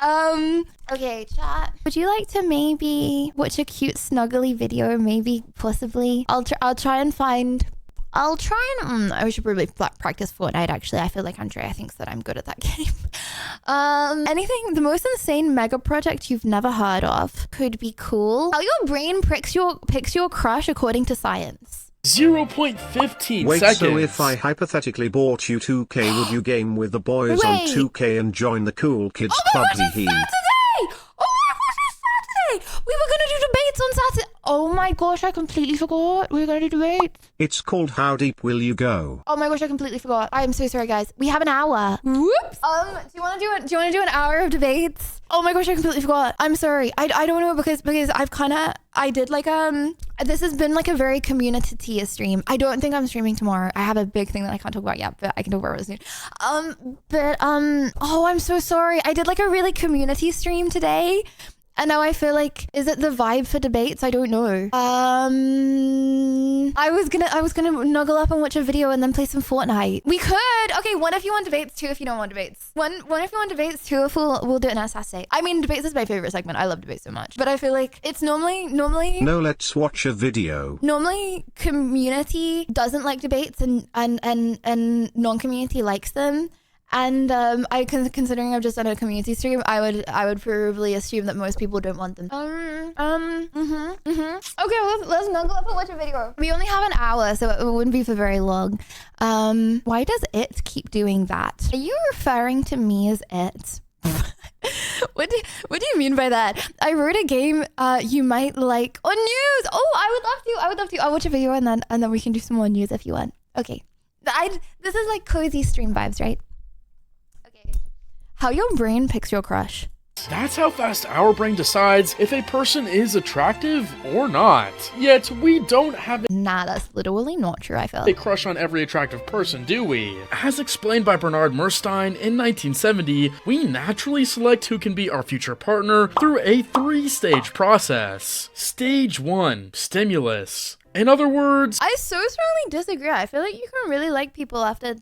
Okay, chat. Would you like to maybe watch a cute snuggly video? Maybe, possibly. I should probably practice Fortnite, actually. I feel like Andrea thinks that I'm good at that game. Anything, the most insane mega project you've never heard of could be cool. How your brain picks your crush according to science. 0.15 Wait, seconds. so if I hypothetically bought you 2K, would you game with the boys on 2K and join the cool kids club? Saturday! Oh my gosh, it's Saturday! We were gonna do debates on Saturday. Oh my gosh, I completely forgot. We were gonna do debates. It's called How Deep Will You Go? Oh my gosh, I completely forgot. I am so sorry, guys. We have an hour. Whoops. Do you want to do an hour of debates? Oh my gosh, I completely forgot. I'm sorry. I don't know because I did like this has been like a very community stream. I don't think I'm streaming tomorrow. I have a big thing that I can't talk about yet, but I can talk about it soon. Oh, I'm so sorry. I did like a really community stream today. And now I feel like, is it the vibe for debates? I don't know. I was gonna snuggle up and watch a video and then play some Fortnite. We could. Okay, one if you want debates, two if you don't want debates. One if you want debates, two if we'll do it on a Saturday. I mean, debates is my favorite segment. I love debates so much. But I feel like it's normally. No, let's watch a video. Normally, community doesn't like debates and non-community likes them. And considering I've just done a community stream, I would probably assume that most people don't want them. Okay, let's snuggle up and watch a video. We only have an hour, so it wouldn't be for very long. Why does it keep doing that? Are you referring to me as it? What do you mean by that? I wrote a game you might like on news. Oh, I would love to. I'll watch a video and then we can do some more news if you want. Okay. This is like cozy stream vibes, right? How your brain picks your crush. That's how fast our brain decides if a person is attractive or not. Yet, we don't have Nah, that's literally not true, I feel. a crush on every attractive person, do we? As explained by Bernard Murstein in 1970, we naturally select who can be our future partner through a 3-stage process. Stage 1, stimulus. In other words, I so strongly disagree. I feel like you can really like people after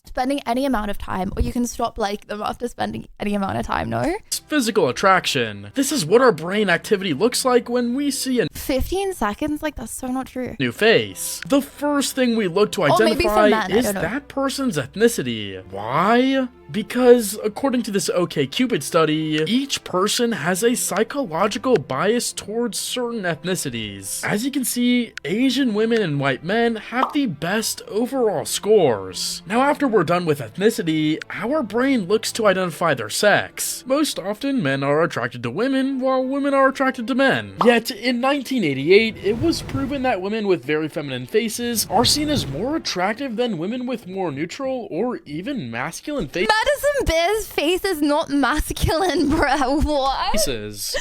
spending any amount of time, or you can stop like them after spending any amount of time, no? physical attraction. This is what our brain activity looks like when we see a 15 seconds? Like, that's so not true. new face. The first thing we look to maybe for identify men, I is don't know. that person's ethnicity. Why? Because according to this OkCupid study, each person has a psychological bias towards certain ethnicities. As you can see, Asian women and white men have the best overall scores. Now after we're done with ethnicity, our brain looks to identify their sex. Most often, men are attracted to women, while women are attracted to men. Yet, in 1988, it was proven that women with very feminine faces are seen as more attractive than women with more neutral or even masculine faces. Madison Beer's face is not masculine, bruh. What?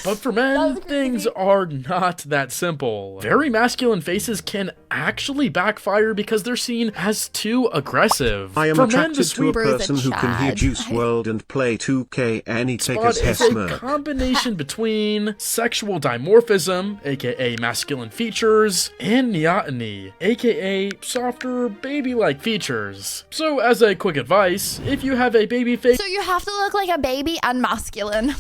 But for men, things are not that simple. Very masculine faces can actually backfire because they're seen as too aggressive. I am For men, attracted the to a sweet person who can hear Chad. Juice WRLD and play 2K and eat spot his is a smirk. combination between sexual dimorphism, aka masculine features, and neoteny, aka softer, baby-like features. So as a quick advice, if you have a baby face, So you have to look like a baby and masculine.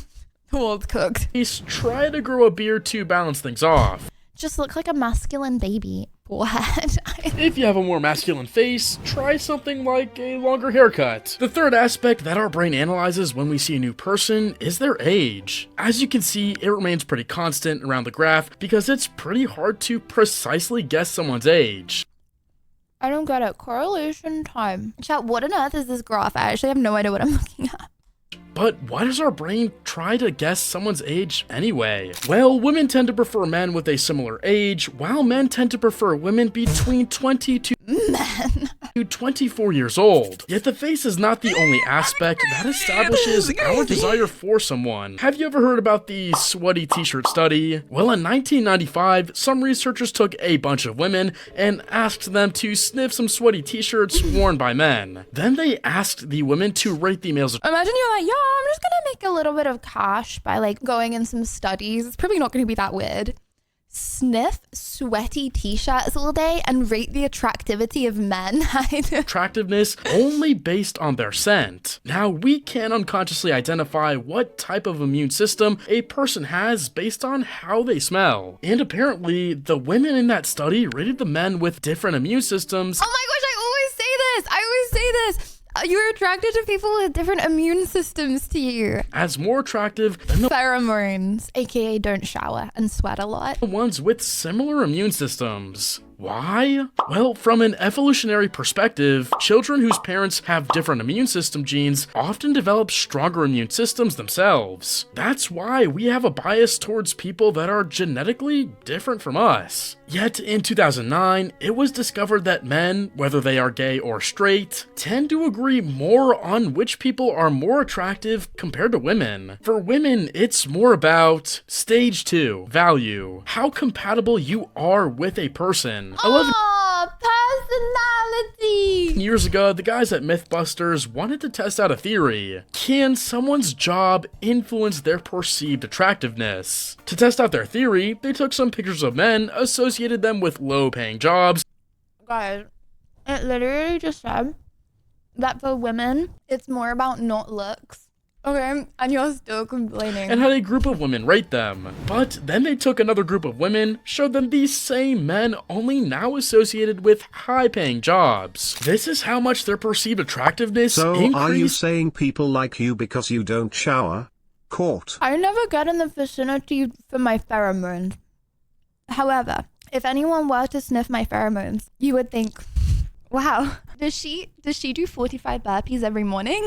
World cooked. try to grow a beard to balance things off. Just look like a masculine baby. What? If you have a more masculine face, try something like a longer haircut. The third aspect that our brain analyzes when we see a new person is their age. As you can see, it remains pretty constant around the graph because it's pretty hard to precisely guess someone's age. I don't get it. Correlation time. Chat, what on earth is this graph? I actually have no idea what I'm looking at. But why does our brain try to guess someone's age anyway? Well, women tend to prefer men with a similar age, while men tend to prefer women between 20 to 24 years old. Yet the face is not the only aspect that establishes our desire for someone. Have you ever heard about the sweaty t-shirt study? Well, in 1995, some researchers took a bunch of women and asked them to sniff some sweaty t-shirts worn by men. Then they asked the women to rate the males. Imagine you're like, yeah, I'm just gonna make a little bit of cash by like going in some studies. It's probably not gonna be that weird. sniff sweaty t-shirts all day and rate the attractivity of men. Attractiveness only based on their scent. Now, we can unconsciously identify what type of immune system a person has based on how they smell. And apparently, the women in that study rated the men with different immune systems. Oh my gosh, I always say this. You're attracted to people with different immune systems to you. As more attractive than the Pheromones, aka don't shower and sweat a lot. ones with similar immune systems. Why? Well, from an evolutionary perspective, children whose parents have different immune system genes often develop stronger immune systems themselves. That's why we have a bias towards people that are genetically different from us. Yet in 2009, it was discovered that men, whether they are gay or straight, tend to agree more on which people are more attractive compared to women. For women, it's more about stage 2, value, how compatible you are with a person. 11 personality! years ago, the guys at Mythbusters wanted to test out a theory. Can someone's job influence their perceived attractiveness? To test out their theory, they took some pictures of men, associated them with low-paying jobs. Guys, it literally just said that for women, it's more about not looks. Okay, and you're still complaining. And had a group of women rate them. But then they took another group of women, showed them these same men only now associated with high-paying jobs. This is how much their perceived attractiveness increased. Are you saying people like you because you don't shower? Caught. I never get in the vicinity for my pheromones. However, if anyone were to sniff my pheromones, you would think, wow, does she do 45 burpees every morning?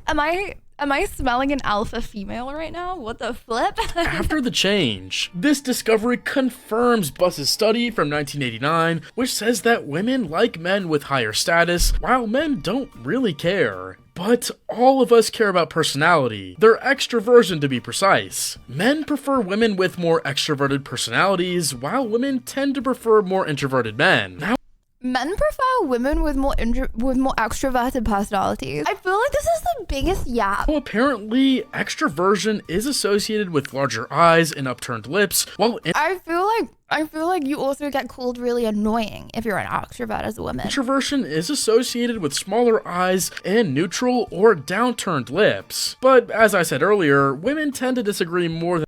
Am I smelling an alpha female right now? What the flip? After the change, this discovery confirms Buss's study from 1989, which says that women like men with higher status, while men don't really care. But all of us care about personality, their extroversion to be precise. Men prefer women with more extroverted personalities, while women tend to prefer more introverted men. Now, Men prefer women with more extroverted personalities. I feel like this is the biggest yap. apparently, extroversion is associated with larger eyes and upturned lips, while I feel like you also get called really annoying if you're an extrovert as a woman. introversion is associated with smaller eyes and neutral or downturned lips. But as I said earlier, women tend to disagree more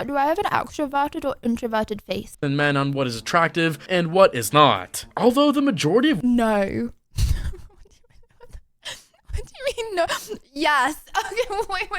Do I have an extroverted or introverted face? than men on what is attractive and what is not. Although the majority of No. What do you mean no? Yes. Okay, wait.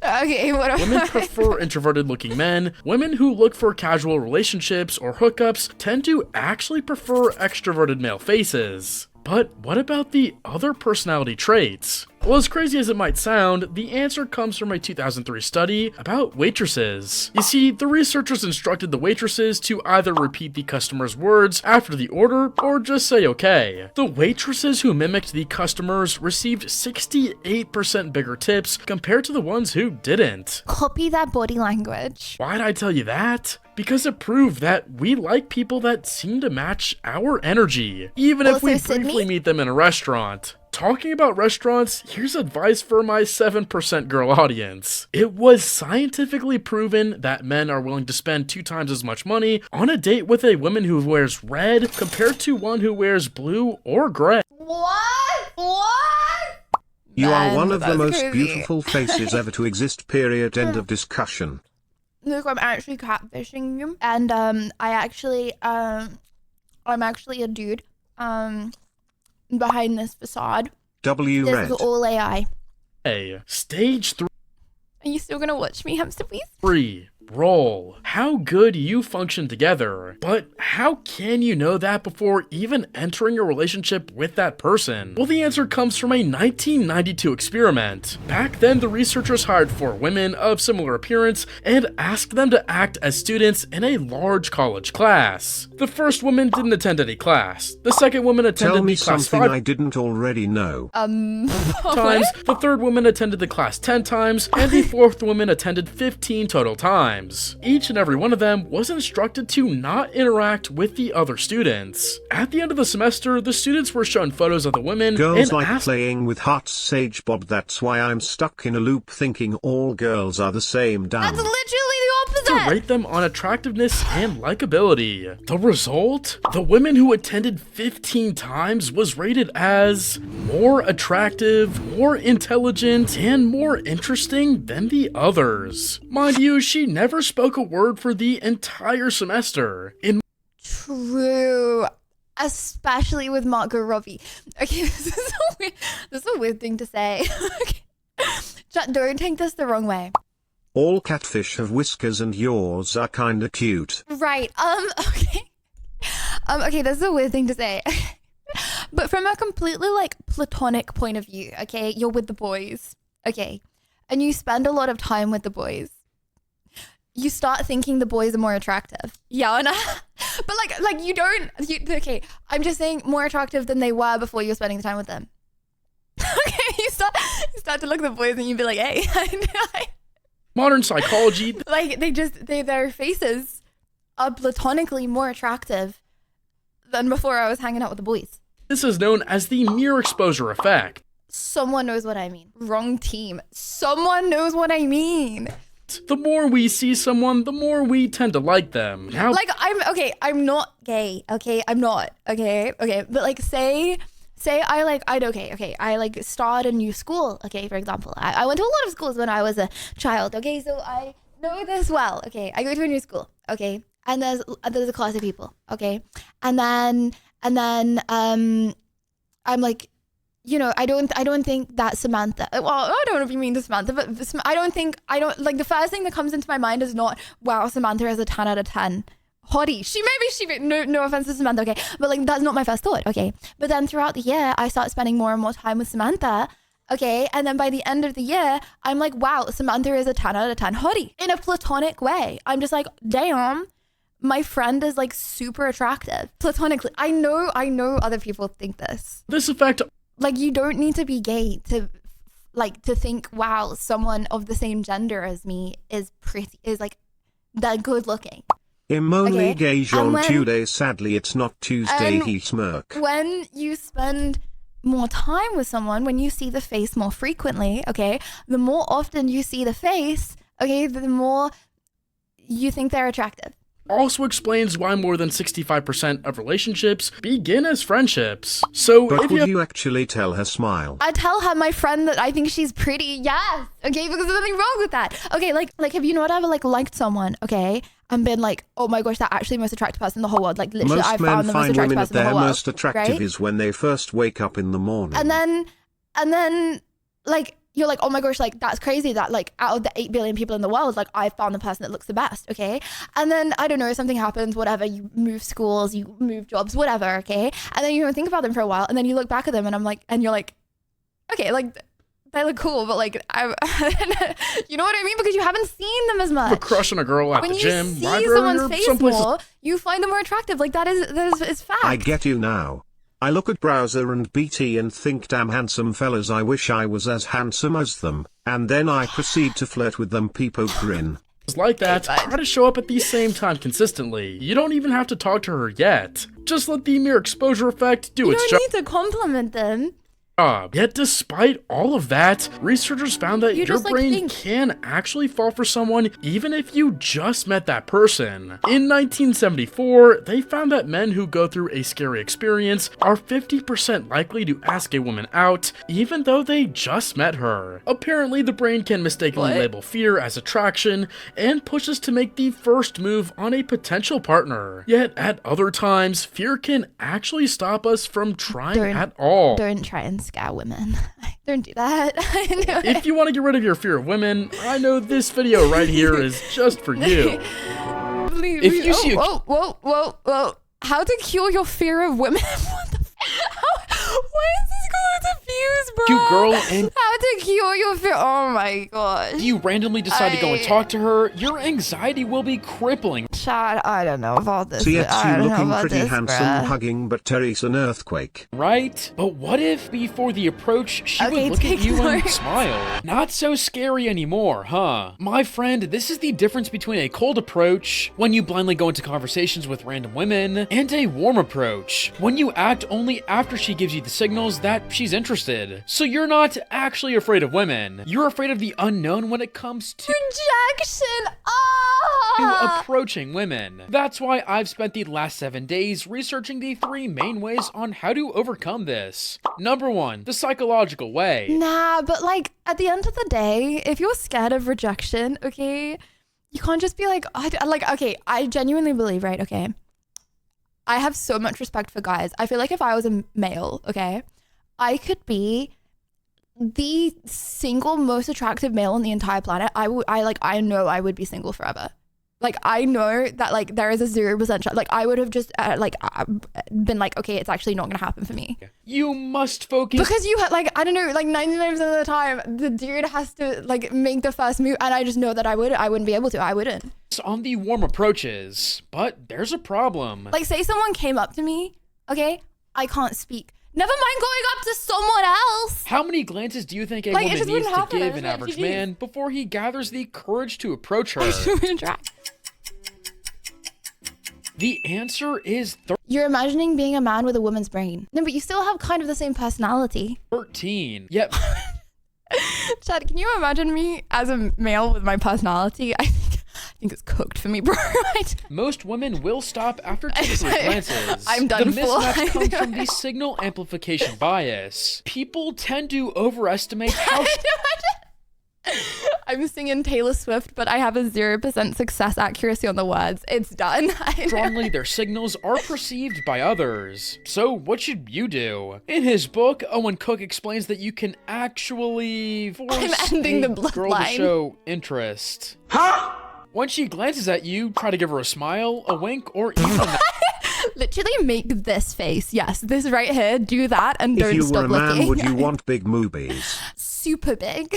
Okay, what women prefer introverted looking men, women who look for casual relationships or hookups tend to actually prefer extroverted male faces. But what about the other personality traits? Well, as crazy as it might sound, the answer comes from a 2003 study about waitresses. You see, the researchers instructed the waitresses to either repeat the customer's words after the order or just say okay. The waitresses who mimicked the customers received 68% bigger tips compared to the ones who didn't. Copy that body language. Why'd I tell you that? Because it proved that we like people that seem to match our energy, even if we Also, briefly Sydney? meet them in a restaurant. Talking about restaurants, here's advice for my 7% girl audience. It was scientifically proven that men are willing to spend 2 times as much money on a date with a woman who wears red compared to one who wears blue or gray. What? You are Man, one of the that's most crazy. beautiful faces ever to exist. Period. End of discussion. Look, I'm actually catfishing you, and I'm actually a dude. Behind this facade. W This red. is all AI. Stage Are you still gonna watch me, hamster please? 3. Role. How good you function together. But how can you know that before even entering a relationship with that person? Well, the answer comes from a 1992 experiment. Back then, the researchers hired 4 women of similar appearance and asked them to act as students in a large college class. The first woman didn't attend any class. The second woman attended Tell me the class something 5 I didn't already know. times, the third woman attended the class 10 times, and the fourth woman attended 15 total times. Each and every one of them was instructed to not interact with the other students. At the end of the semester, the students were shown photos of the women Girls and like asked playing with hearts, Sage Bob. That's why I'm stuck in a loop thinking all girls are the same. Damn. That's literally the opposite to rate them on attractiveness and likability. The result? The women who attended 15 times was rated as more attractive, more intelligent, and more interesting than the others. Mind you, she never spoke a word for the entire semester. True. Especially with Margot Robbie. Okay, this is a weird thing to say. Okay. Don't take this the wrong way. All catfish have whiskers and yours are kinda cute. Right. Okay. Okay, this is a weird thing to say. But from a completely like platonic point of view, okay, you're with the boys, okay, and you spend a lot of time with the boys. You start thinking the boys are more attractive. Yeah, and but like okay, I'm just saying more attractive than they were before you were spending the time with them. Okay, you start to look at the boys and you'd be like, hey. Modern psychology. Like their faces are platonically more attractive than before I was hanging out with the boys. This is known as the mere exposure effect. Someone knows what I mean. Wrong team. Someone knows what I mean. The more we see someone, the more we tend to like them. Now, like I'm not gay. Okay, I'm not. Okay. But like say I like start a new school. Okay, for example, I went to a lot of schools when I was a child. Okay, so I know this well. Okay, I go to a new school. Okay, and there's a class of people. Okay, and then I'm like, you know, I don't think that Samantha, well, I don't know if you mean to Samantha, but I don't like the first thing that comes into my mind is not, wow, Samantha is a 10 out of 10. Hottie. She no offense to Samantha, okay, but like that's not my first thought, okay. But then throughout the year, I start spending more and more time with Samantha, okay, and then by the end of the year, I'm like, wow, Samantha is a 10 out of 10 hottie. In a platonic way. I'm just like, damn, my friend is like super attractive. Platonically. I know other people think this. This effect, like, you don't need to be gay to think, wow, someone of the same gender as me is like that good looking. Immonly gay Jean Tuesday, sadly it's not Tuesday, he smirk. When you spend more time with someone, when you see the face more frequently, okay, the more often you see the face, okay, the more you think they're attractive. also explains why more than 65% of relationships begin as friendships. So but if would you actually tell her smile? I tell her, my friend, that I think she's pretty. Yes. Okay, because there's nothing wrong with that. Okay, like have you not ever liked someone, okay, and been like, oh my gosh, that actually the most attractive person in the whole world. Like literally, I found the most attractive person in the whole world. Most attractive is when they first wake up in the morning. And then like you're like, oh my gosh, like that's crazy that like out of the 8 billion people in the world, like I found the person that looks the best, okay? And then I don't know, something happens, whatever, you move schools, you move jobs, whatever, okay? And then you don't think about them for a while, and then you look back at them, and I'm like, and you're like, okay, like they look cool, but like you know what I mean? Because you haven't seen them as much. A crush on a girl at the gym, when you see library, someone's or face someplace. more, you find them more attractive. Like that is fact. I get you now. I look at Browser and BT and think, damn handsome fellas, I wish I was as handsome as them. And then I proceed to flirt with them, peepo grin. Like that, try to show up at the same time consistently. You don't even have to talk to her yet. Just let the mere exposure effect do its job. You don't need to compliment them. Yet despite all of that, researchers found that your brain can actually fall for someone even if you just met that person. In 1974, they found that men who go through a scary experience are 50% likely to ask a woman out even though they just met her. Apparently, the brain can mistakenly label fear as attraction and pushes to make the first move on a potential partner. Yet at other times, fear can actually stop us from trying at all. Don't try and scare women. Don't do that. If you want to get rid of your fear of women, I know this video right here is just for you. If you see whoa. How to cure your fear of women? What the why is this going to fuse, bro? Cute girl, and how to cure your fear? Oh my gosh. You randomly decide to go and talk to her, your anxiety will be crippling. Chad, I don't know about this. See, it's you looking pretty handsome, hugging, but Terry's an earthquake. Right? But what if before the approach, she would look at you and smile? Not so scary anymore, huh? My friend, this is the difference between a cold approach, when you blindly go into conversations with random women, and a warm approach, when you act only after she gives you the signals that she's interested. interested. So you're not actually afraid of women. You're afraid of the unknown when it comes to Rejection. Ah. approaching women. That's why I've spent the last 7 days researching the 3 main ways on how to overcome this. Number 1, the psychological way. Nah, but like at the end of the day, if you're scared of rejection, okay, you can't just be like, okay, I genuinely believe, right? Okay. I have so much respect for guys. I feel like if I was a male, okay, I could be the single most attractive male on the entire planet. I know I would be single forever. Like, I know that like there is a 0% chance. Like, I would have just been like, okay, it's actually not gonna happen for me. You must focus. Because you like, I don't know, like 99% of the time, the dude has to like make the first move, and I just know that I wouldn't be able to. I wouldn't. On the warm approaches, but there's a problem. Like, say someone came up to me, okay, I can't speak. Never mind going up to someone else. How many glances do you think a Like, woman needs to happen. give an average man before he gathers the courage to approach her? The answer is You're imagining being a man with a woman's brain. No, but you still have kind of the same personality. 13. Yep. Chad, can you imagine me as a male with my personality? I think it's cooked for me, bro. Most women will stop after 2 to 3 glances. I'm done The for. mismatch comes from the signal amplification bias. People tend to overestimate how I'm singing Taylor Swift, but I have a 0% success accuracy on the words. It's done. strongly their signals are perceived by others. So what should you do? In his book, Owen Cook explains that you can actually force ending a the girl to bloodline. show interest. Huh? When she glances at you, try to give her a smile, a wink, or even a Literally make this face. Yes, this right here. Do that and don't If you stop were a man, looking. would you want big boobies? Super big.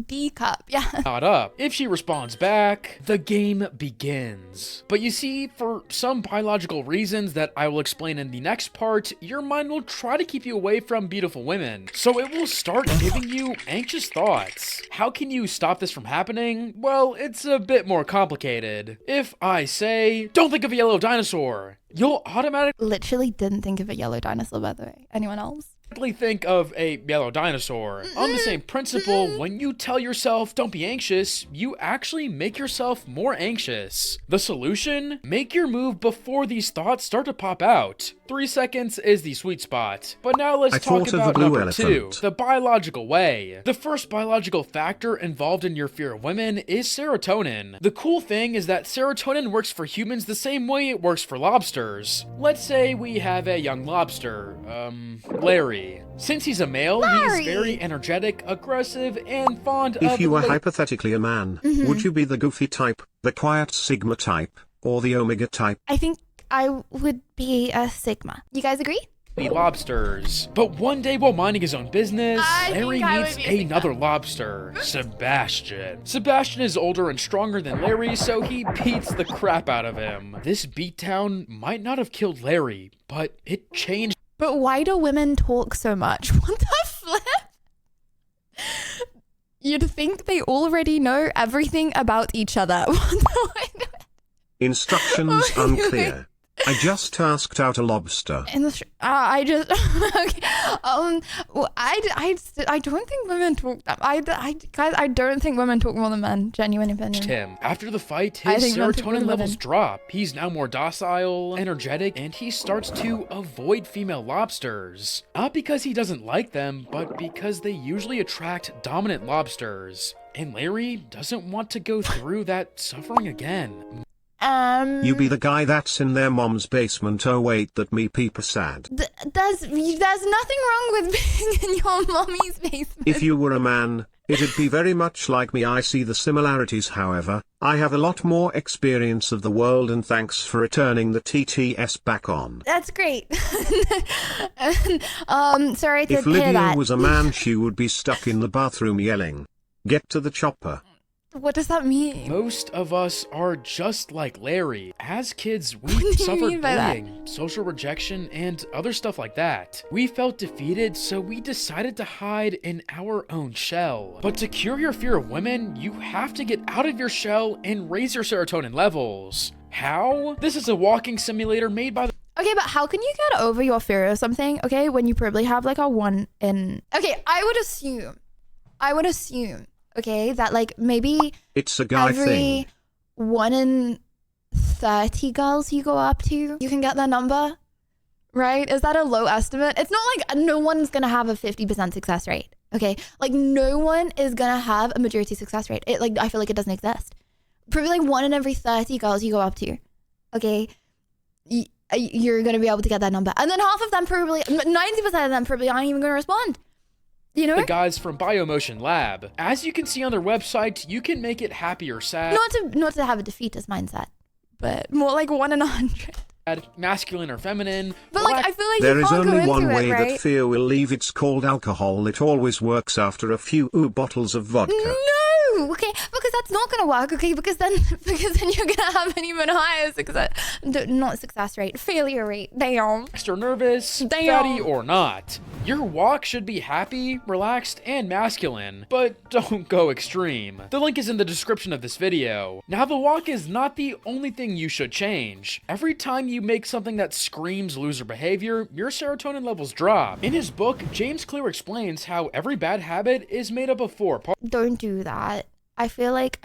D cup. Yeah. nod up. If she responds back, the game begins. But you see, for some biological reasons that I will explain in the next part, your mind will try to keep you away from beautiful women. So it will start giving you anxious thoughts. How can you stop this from happening? Well, it's a bit more complicated. If I say, don't think of a yellow dinosaur, you'll automatically Literally didn't think of a yellow dinosaur, by the way. Anyone else? think of a yellow dinosaur. On the same principle, when you tell yourself don't be anxious, you actually make yourself more anxious. The solution? Make your move before these thoughts start to pop out. 3 seconds is the sweet spot. But now let's I talk thought of the about blue number elephant. 2, the biological way. The first biological factor involved in your fear of women is serotonin. The cool thing is that serotonin works for humans the same way it works for lobsters. Let's say we have a young lobster, Larry. Since he's a male, Larry. he's very energetic, aggressive, and fond of If you were late- hypothetically a man, would you be the goofy type, the quiet sigma type, or the omega type? I think I would be a Sigma. You guys agree? the lobsters. But one day while minding his own business, I Larry think I would meets be a another lobster, Sebastian. Sebastian is older and stronger than Larry, so he beats the crap out of him. This beatdown might not have killed Larry, but it changed. But why do women talk so much? What the flip? You'd think they already know everything about each other. Instructions unclear. I just tasked out a lobster. In the I just okay. Well, I don't think women talk. Guys, I don't think women talk more than men. Genuine opinion. Him. After the fight, I his think men talk more serotonin than levels women. drop. He's now more docile, energetic, and he starts to avoid female lobsters. Not because he doesn't like them, but because they usually attract dominant lobsters. And Larry doesn't want to go through that suffering again. You be the guy that's in their mom's basement. Oh wait, that me peeper sad. There's nothing wrong with being in your mommy's basement. If you were a man, it'd be very much like me. I see the similarities, however. I have a lot more experience of the world, and thanks for returning the TTS back on. That's great. Sorry to If hear Lydia that. was a man, she would be stuck in the bathroom yelling, "Get to the chopper." What does that mean? Most of us are just like Larry. As kids, we What do you suffered mean by that? bullying, social rejection, and other stuff like that. We felt defeated, so we decided to hide in our own shell. But to cure your fear of women, you have to get out of your shell and raise your serotonin levels. How? This is a walking simulator made by the Okay, but how can you get over your fear of something, okay, when you probably have like a 1 in... Okay, I would assume, okay, that like maybe It's a guy every thing. 1 in 30 girls you go up to, you can get their number, right? Is that a low estimate? It's not like no one's gonna have a 50% success rate, okay? Like no one is gonna have a majority success rate. I feel like it doesn't exist. Probably like 1 in every 30 girls you go up to, okay? You're gonna be able to get that number. And then half of them probably, 90% of them probably aren't even gonna respond. You know? The guys from Biomotion Lab. As you can see on their website, you can make it happy or sad, Not to have a defeatist mindset, but more like 1 in 100. masculine or feminine. But like, I feel like There you is can't only go one into way it, right? that fear will leave. It's called alcohol. It always works after a few bottles of vodka. No, okay, because that's not gonna work, okay, because then you're gonna have an even higher success, not success rate, failure rate. Damn. Or nervous, Damn. fatty or not. Your walk should be happy, relaxed, and masculine, but don't go extreme. The link is in the description of this video. Now, the walk is not the only thing you should change. Every time you make something that screams loser behavior, your serotonin levels drop. In his book, James Clear explains how every bad habit is made up of 4 parts. Don't do that. I feel like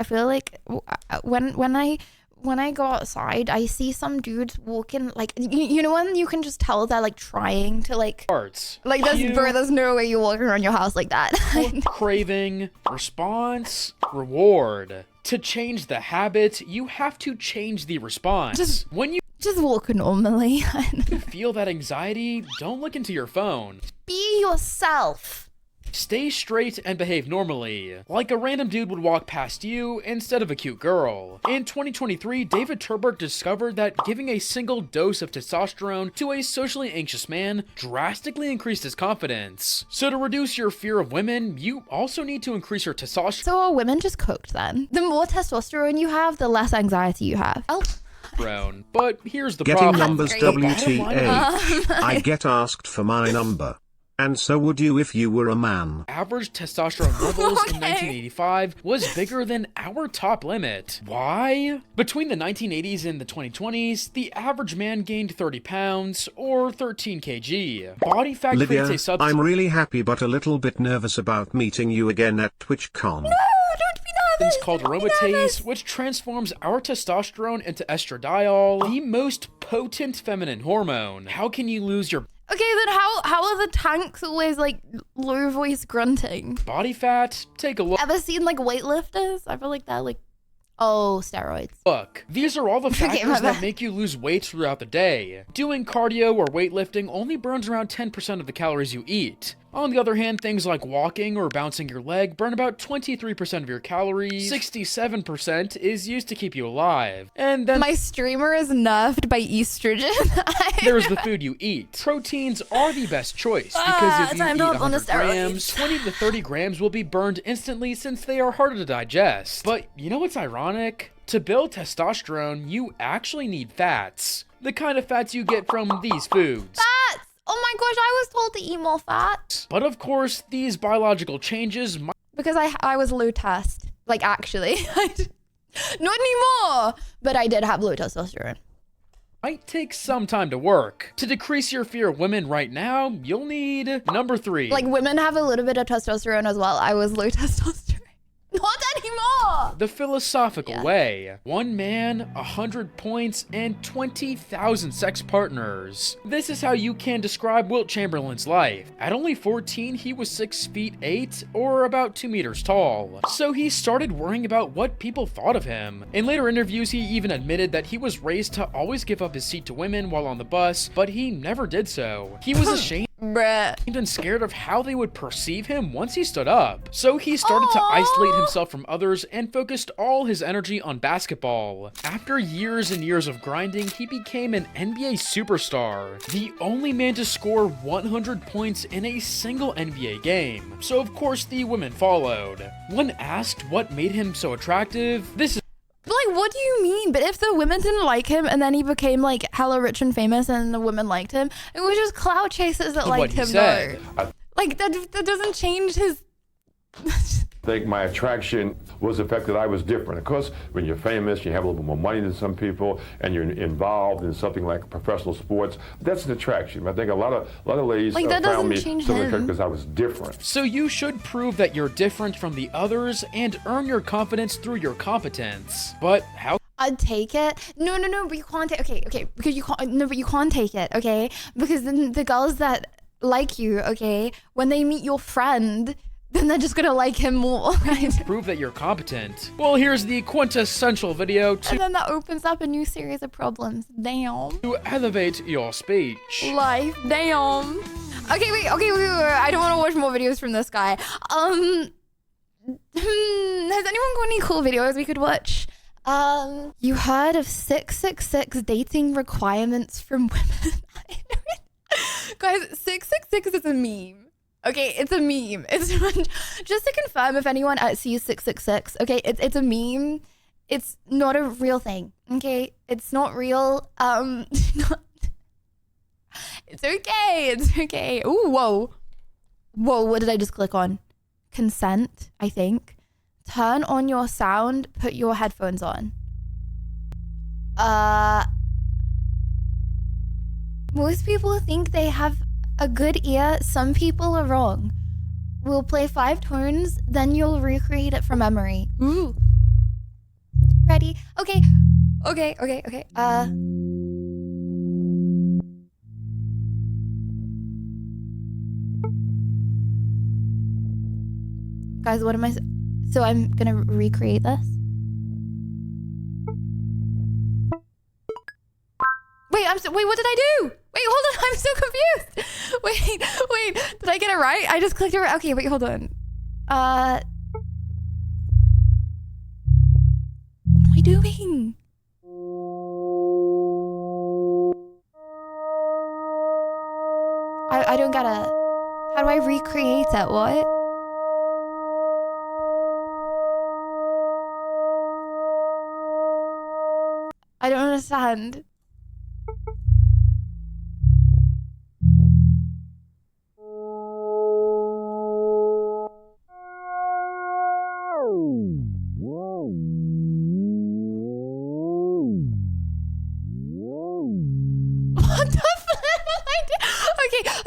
when I go outside, I see some dudes walking like you know when you can just tell they're like trying to like there's no way you're walking around your house like that. Craving, response, reward. To change the habit, you have to change the response. When you Just walk normally. feel that anxiety, don't look into your phone. Be yourself. Stay straight and behave normally, like a random dude would walk past you instead of a cute girl. In 2023, David Turberg discovered that giving a single dose of testosterone to a socially anxious man drastically increased his confidence. So to reduce your fear of women, you also need to increase your testosterone. So are women just cooked then? The more testosterone you have, the less anxiety you have. Oh. But here's the Getting problem. numbers great. WTA. I get asked for my number. And so would you if you were a man. Average testosterone levels in Okay. 1985 was bigger than our top limit. Why? Between the 1980s and the 2020s, the average man gained 30 pounds, or 13 kg. Body fat Lydia, creates a substance I'm really happy but a little bit nervous about meeting you again at TwitchCon. Don't be nervous. called Don't be nervous. aromatase, which transforms our testosterone into estradiol, the most potent feminine hormone. How can you lose your Okay, then how are the tanks always like low voice grunting? body fat? Take a look. Ever seen like weightlifters? I feel like they're like, oh, steroids. Look, these are all the Okay, factors my that bad. make you lose weight throughout the day. Doing cardio or weightlifting only burns around 10% of the calories you eat. On the other hand, things like walking or bouncing your leg burn about 23% of your calories. 67% is used to keep you alive. And then My streamer is nerfed by estrogen. there's the food you eat. Proteins are the best choice because if you time eat to hop on the 100 grams, 20 to 30 grams will be burned instantly since they are harder to digest. But you know what's ironic? To build testosterone, you actually need fats. The kind of fats you get from these foods. Fats! Oh my gosh, I was told to eat more fat. But of course, these biological changes Because I was low test. Like actually. Not anymore. But I did have low testosterone. might take some time to work. To decrease your fear of women right now, you'll need number 3. Like women have a little bit of testosterone as well. I was low testosterone. Not anymore. The philosophical Yeah. way. 1 man, 100 points, and 20,000 sex partners. This is how you can describe Wilt Chamberlain's life. At only 14, he was 6 feet 8, or about 2 meters tall. So he started worrying about what people thought of him. In later interviews, he even admitted that he was raised to always give up his seat to women while on the bus, but he never did so. He was ashamed Bruh. and scared of how they would perceive him once he stood up. So he started to isolate himself from others and focused all his energy on basketball. After years and years of grinding, he became an NBA superstar, the only man to score 100 points in a single NBA game. So of course the women followed. When asked what made him so attractive, this is Like, what do you mean? But if the women didn't like him and then he became like hella rich and famous and the women liked him, it was just clout chasers that what liked he him said. though. Like that doesn't change his think my attraction was the fact that I was different. Of course, when you're famous, you have a little bit more money than some people, and you're involved in something like professional sports. That's an attraction. I think a lot of ladies Like, that found doesn't me change so him. attractive because I was different. So you should prove that you're different from the others and earn your confidence through your competence. But how I'd take it. No, but you can't take. Okay, because you can't. No, but you can't take it. Okay, because then the girls that like you, okay, when they meet your friend, then they're just gonna like him more, right? prove that you're competent? Well, here's the quintessential video And then that opens up a new series of problems. Damn. to elevate your speech. Life. Damn. Okay, wait. I don't want to watch more videos from this guy. Has anyone got any cool videos we could watch? You heard of 666 dating requirements from women? Guys, 666 is a meme. Okay, it's a meme. It's just to confirm if anyone sees 666. Okay, it's a meme. It's not a real thing. Okay, it's not real. It's okay. It's okay. Ooh, whoa. What did I just click on? Consent, I think. Turn on your sound, put your headphones on. Most people think they have a good ear. Some people are wrong. We'll play 5 tones, then you'll recreate it from memory. Ooh. Ready? Okay. Guys, what am I... So I'm gonna recreate this. Wait, what did I do? Wait, hold on, I'm so confused. Wait, did I get it right? I just clicked it right. Okay, wait, hold on. What am I doing? I don't get it. How do I recreate it? What? I don't understand. What the fuck?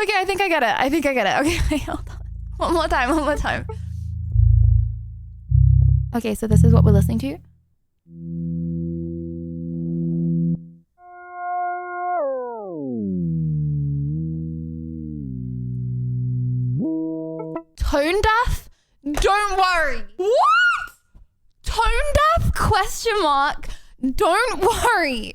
Okay, I think I get it. Okay, wait, hold on. One more time. Okay, so this is what we're listening to. Tone deaf? Don't worry. What? Tone deaf? Question mark. Don't worry.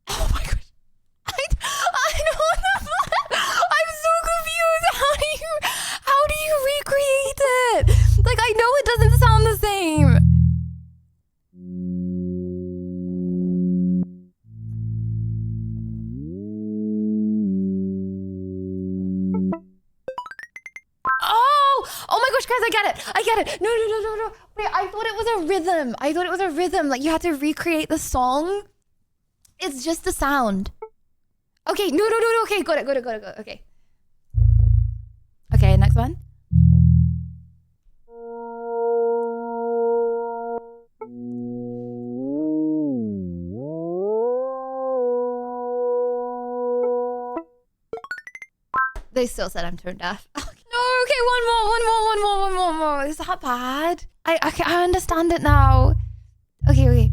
Oh my gosh. I don't know what the fuck. I'm so confused. How do you recreate it? Like, I know it doesn't sound the same. Oh my gosh, guys, I get it. No. Wait, I thought it was a rhythm. Like, you had to recreate the song. It's just the sound. Okay, no. Okay, got it. Okay. Okay, next one. They still said I'm tone deaf. No, okay, one more. Is that bad? I understand it now. Okay.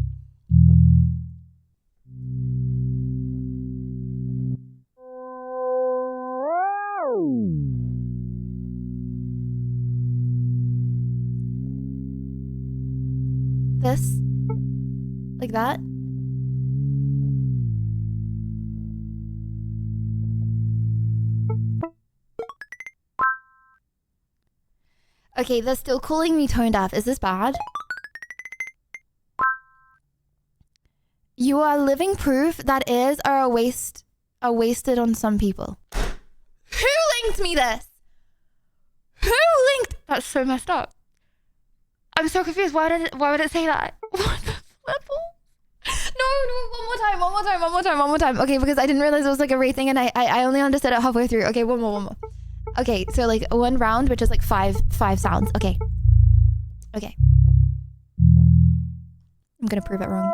This? Like that? Okay, they're still calling me tone deaf. Is this bad? You are living proof that ears are wasted on some people. Who linked me this? That's so messed up. I'm so confused. Why would it say that? What the One more time. Okay, because I didn't realize it was like a rate thing, and I only understood it halfway through. Okay, one more. Okay, so like one round, which is like five sounds. Okay. I'm gonna prove it wrong.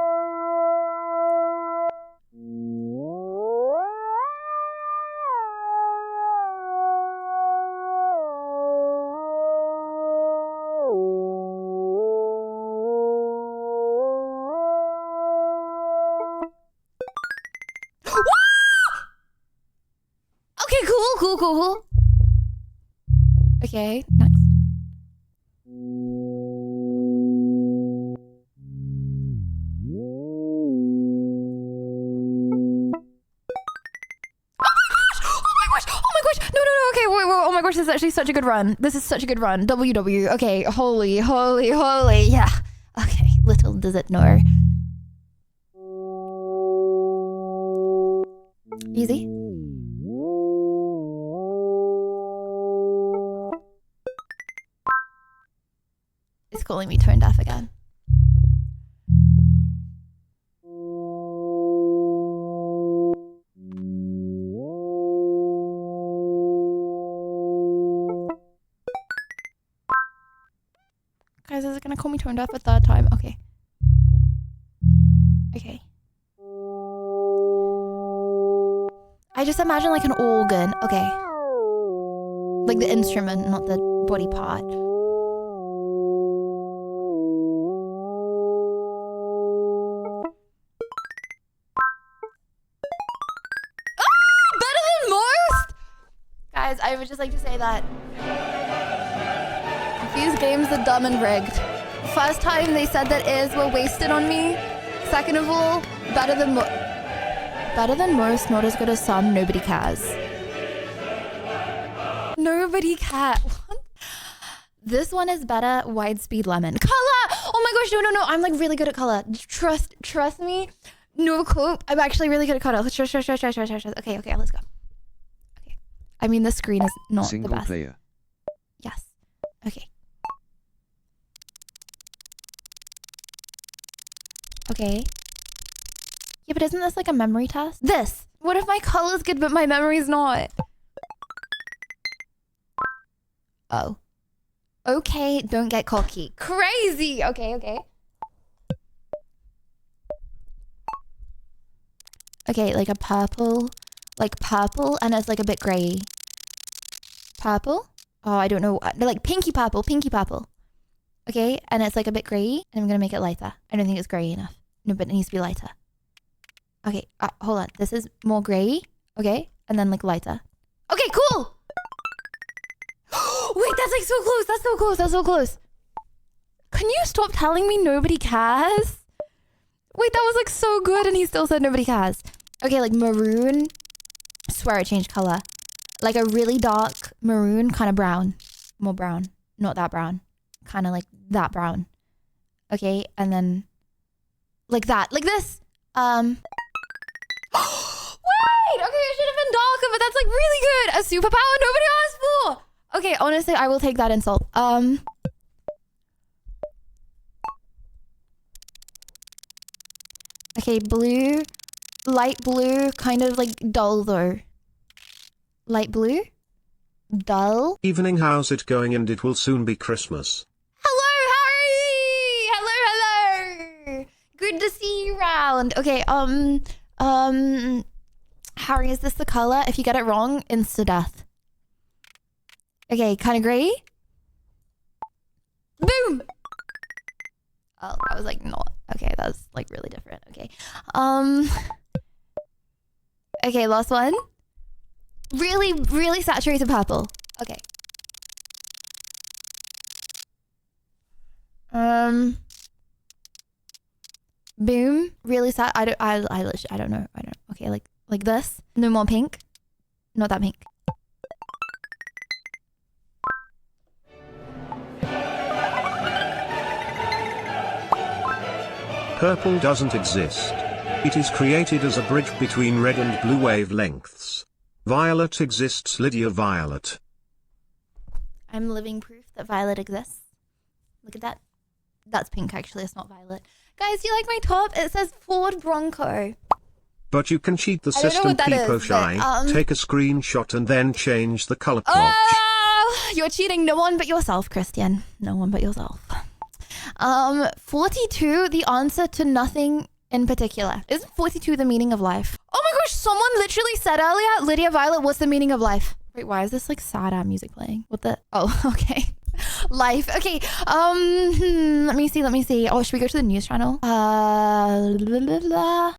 Okay, cool. Okay, next. Oh my gosh. No. Okay, wait. Oh my gosh, this is actually such a good run. WW. Okay, holy. Yeah. Okay, little does it know. Easy. It's calling me tone deaf again. Guys, is it gonna call me tone deaf a third time? Okay. I just imagine like an organ. Okay. Like the instrument, not the body part. Better than most? Guys, I would just like to say that these games are dumb and rigged. First time they said that is were wasted on me. Second of all, better than most, not as good as some, nobody cares. Nobody cares. This one is better, wide speed lemon. Color! Oh my gosh, no. I'm like really good at color. Trust me. No cope. I'm actually really good at color. Trust. Okay, let's go. Okay. I mean, the screen is not the best. Player. Yes. Okay. Okay. Yeah, but isn't this like a memory test? This! What if my color's good but my memory's not? Oh. Okay, don't get cocky. Crazy! Okay. Okay, like a purple. Like purple and it's like a bit grey. Purple? Oh, I don't know. Like pinky purple. Okay, and it's like a bit grey. And I'm gonna make it lighter. I don't think it's grey enough. No, but it needs to be lighter. Okay, hold on. This is more grey. Okay, and then like lighter. Okay, cool! Wait, that's like so close. That's so close. Can you stop telling me nobody cares? Wait, that was like so good and he still said nobody cares. Okay, like maroon. I swear I changed color. Like a really dark maroon, kind of brown. More brown. Not that brown. Kind of like that brown. Okay, and then like that. Like this. Wait! Okay, it should have been darker, but that's like really good. A superpower nobody asked for. Okay, honestly, I will take that insult. Okay, blue. Light blue, kind of like dull though. Light blue? Dull? Evening, how's it going? And it will soon be Christmas. Hello, Harry! Hello! Good to see you round. Okay, Harry, is this the color? If you get it wrong, insta-death. Okay, kind of grey. Boom! Oh, that was like not. Okay, that was like really different. Okay. Okay, last one. Really, really saturated purple. Okay. Boom. Really I don't know. Okay, like this. No more pink. Not that pink. Purple doesn't exist. It is created as a bridge between red and blue wavelengths. Violet exists, Lydia. Violet. I'm living proof that violet exists. Look at that. That's pink, actually. It's not violet. Guys, do you like my top? It says Ford Bronco. But you can cheat the I don't know system, what that Peepo is, Shy. but, Take a screenshot and then change the color clutch. Oh, you're cheating no one but yourself, Christian. No one but yourself. 42, the answer to nothing in particular. Isn't 42 the meaning of life? Oh my gosh, someone literally said earlier, Lydia Violet, what's the meaning of life? Wait, why is this like sad music playing? What the? Oh, okay. Life. Okay. Let me see. Oh, should we go to the news channel? Blah, blah, blah.